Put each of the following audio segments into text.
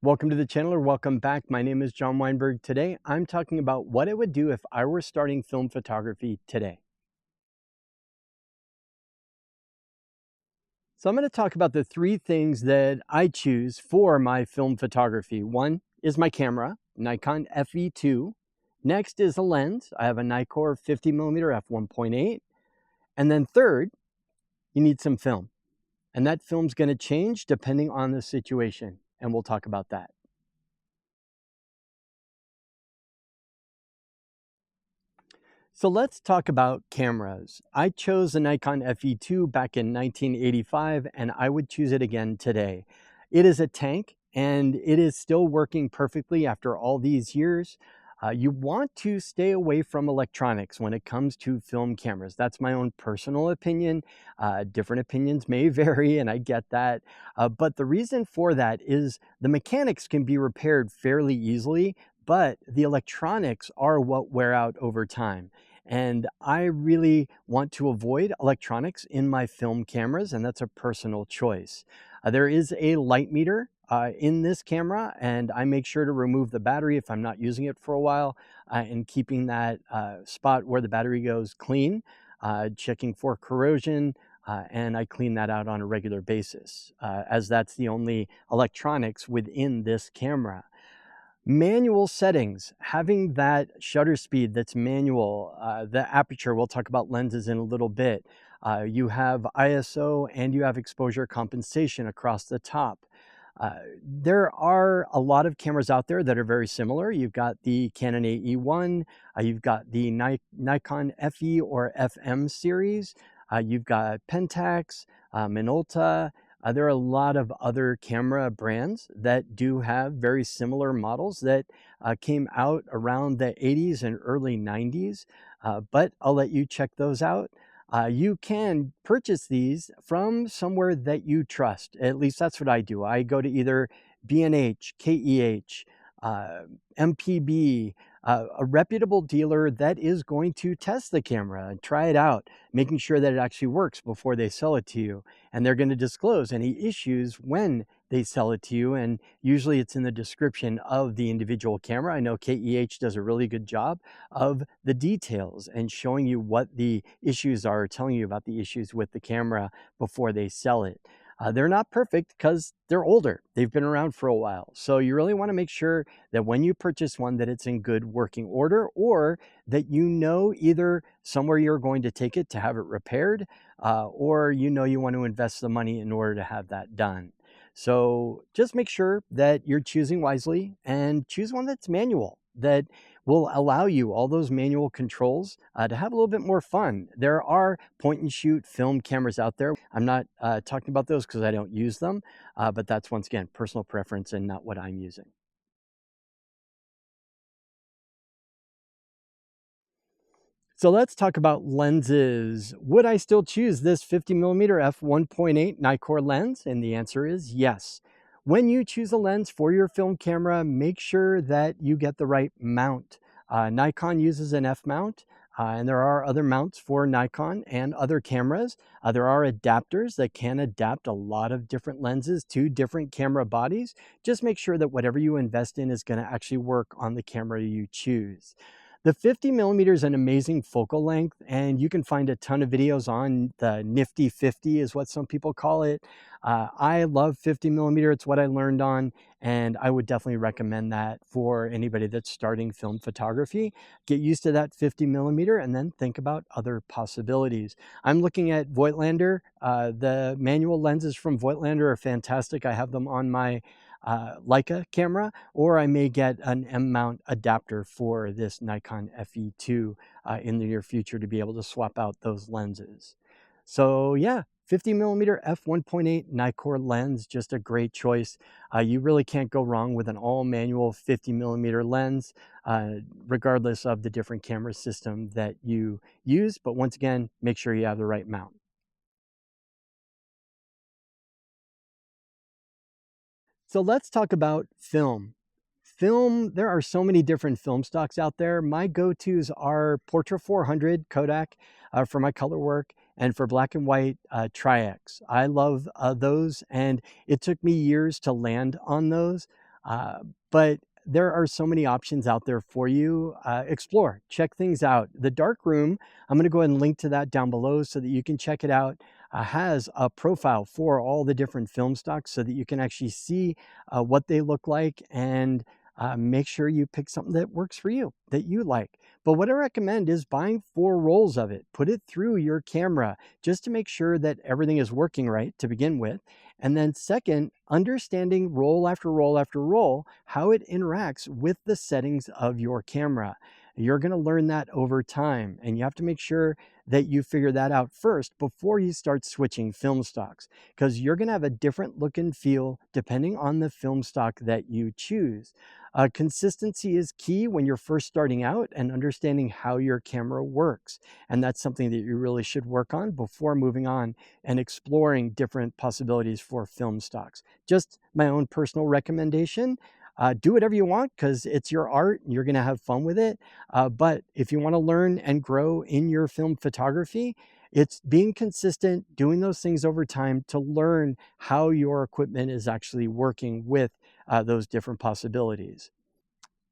Welcome to the channel, or welcome back. My name is John Weinberg. Today, I'm talking about what it would do if I were starting film photography today. So I'm going to talk about the three things that I choose for my film photography. One is my camera, Nikon FE2. Next is a lens. I have a Nikkor 50mm f1.8. And then third, you need some film. And that film's going to change depending on the situation. And we'll talk about that. So let's talk about cameras. I chose the Nikon FE2 back in 1985, and I would choose it again today. It is a tank, and it is still working perfectly after all these years. You want to stay away from electronics when it comes to film cameras. That's my own personal opinion. Different opinions may vary, and I get that. But the reason for that is the mechanics can be repaired fairly easily, but the electronics are what wear out over time. And I really want to avoid electronics in my film cameras, and that's a personal choice. There is a light meter in this camera, and I make sure to remove the battery if I'm not using it for a while, and keeping that spot where the battery goes clean, checking for corrosion, and I clean that out on a regular basis, as that's the only electronics within this camera. Manual settings, having that shutter speed that's manual, the aperture, we'll talk about lenses in a little bit. You have ISO and you have exposure compensation across the top. There are a lot of cameras out there that are very similar. You've got the Canon AE1, you've got the Nikon FE or FM series, you've got Pentax, Minolta. There are a lot of other camera brands that do have very similar models that came out around the 80s and early 90s, but I'll let you check those out. You can purchase these from somewhere that you trust. At least that's what I do. I go to either B&H, KEH, MPB, a reputable dealer that is going to test the camera and try it out, making sure that it actually works before they sell it to you. And they're going to disclose any issues when they sell it to you. And usually it's in the description of the individual camera. I know KEH does a really good job of the details and showing you what the issues are, telling you about the issues with the camera before they sell it. They're not perfect because they're older. They've been around for a while. So you really want to make sure that when you purchase one that it's in good working order, or that you know either somewhere you're going to take it to have it repaired, or you know you want to invest the money in order to have that done. So just make sure that you're choosing wisely and choose one that's manual, that will allow you all those manual controls to have a little bit more fun. There are point and shoot film cameras out there. I'm not talking about those because I don't use them, but that's once again personal preference and not what I'm using. So let's talk about lenses. Would I still choose this 50mm f1.8 Nikkor lens? And the answer is yes. When you choose a lens for your film camera, make sure that you get the right mount. Nikon uses an F mount, and there are other mounts for Nikon and other cameras. There are adapters that can adapt a lot of different lenses to different camera bodies. Just make sure that whatever you invest in is going to actually work on the camera you choose. The 50mm is an amazing focal length, and you can find a ton of videos on the Nifty 50 is what some people call it. I love 50mm. It's what I learned on, and I would definitely recommend that for anybody that's starting film photography. Get used to that 50mm and then think about other possibilities. I'm looking at Voigtlander. The manual lenses from Voigtlander are fantastic. I have them on my Leica camera, or I may get an M mount adapter for this Nikon FE2 in the near future to be able to swap out those lenses. So yeah, 50mm f1.8 Nikkor lens, just a great choice. You really can't go wrong with an all manual 50mm lens, regardless of the different camera system that you use. But once again, make sure you have the right mount. So let's talk about film. Film, there are so many different film stocks out there. My go-tos are Portra 400 Kodak for my color work, and for black and white, Tri-X. I love those, and it took me years to land on those. But there are so many options out there for you. Explore, check things out. The Darkroom, I'm going to go ahead and link to that down below so that you can check it out. Has a profile for all the different film stocks so that you can actually see what they look like and make sure you pick something that works for you, that you like. But what I recommend is buying 4 rolls of it. Put it through your camera just to make sure that everything is working right to begin with. And then second, understanding roll after roll after roll, how it interacts with the settings of your camera. You're going to learn that over time, and you have to make sure that you figure that out first before you start switching film stocks, because you're going to have a different look and feel depending on the film stock that you choose. Consistency is key when you're first starting out and understanding how your camera works. And that's something that you really should work on before moving on and exploring different possibilities for film stocks. Just my own personal recommendation. Do whatever you want because it's your art. You're going to have fun with it. But if you want to learn and grow in your film photography, it's being consistent, doing those things over time to learn how your equipment is actually working with those different possibilities.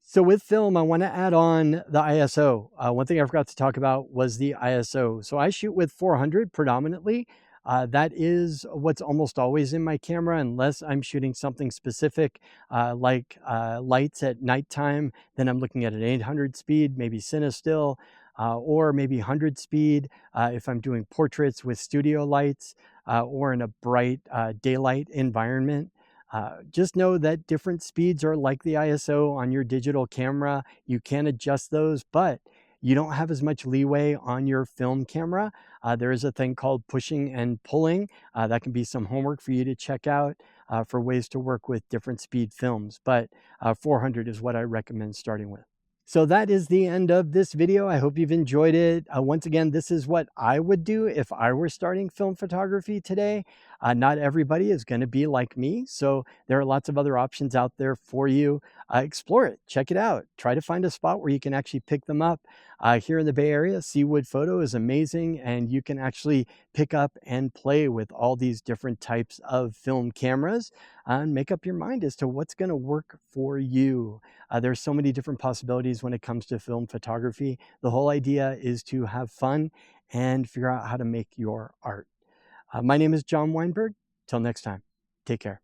So with film, I want to add on the ISO. One thing I forgot to talk about was the ISO. So I shoot with 400 predominantly. That is what's almost always in my camera, unless I'm shooting something specific like lights at nighttime. Then I'm looking at an 800 speed, maybe CineStill, or maybe 100 speed if I'm doing portraits with studio lights or in a bright daylight environment. Just know that different speeds are like the ISO on your digital camera. You can adjust those, but you don't have as much leeway on your film camera. There is a thing called pushing and pulling. That can be some homework for you to check out for ways to work with different speed films, but 400 is what I recommend starting with. So that is the end of this video. I hope you've enjoyed it. Once again, this is what I would do if I were starting film photography today. Not everybody is going to be like me, so there are lots of other options out there for you. Explore it, check it out. Try to find a spot where you can actually pick them up. Here in the Bay Area, Seawood Photo is amazing, and you can actually pick up and play with all these different types of film cameras and make up your mind as to what's going to work for you. There's so many different possibilities when it comes to film photography. The whole idea is to have fun and figure out how to make your art. My name is John Weinberg. Till next time, take care.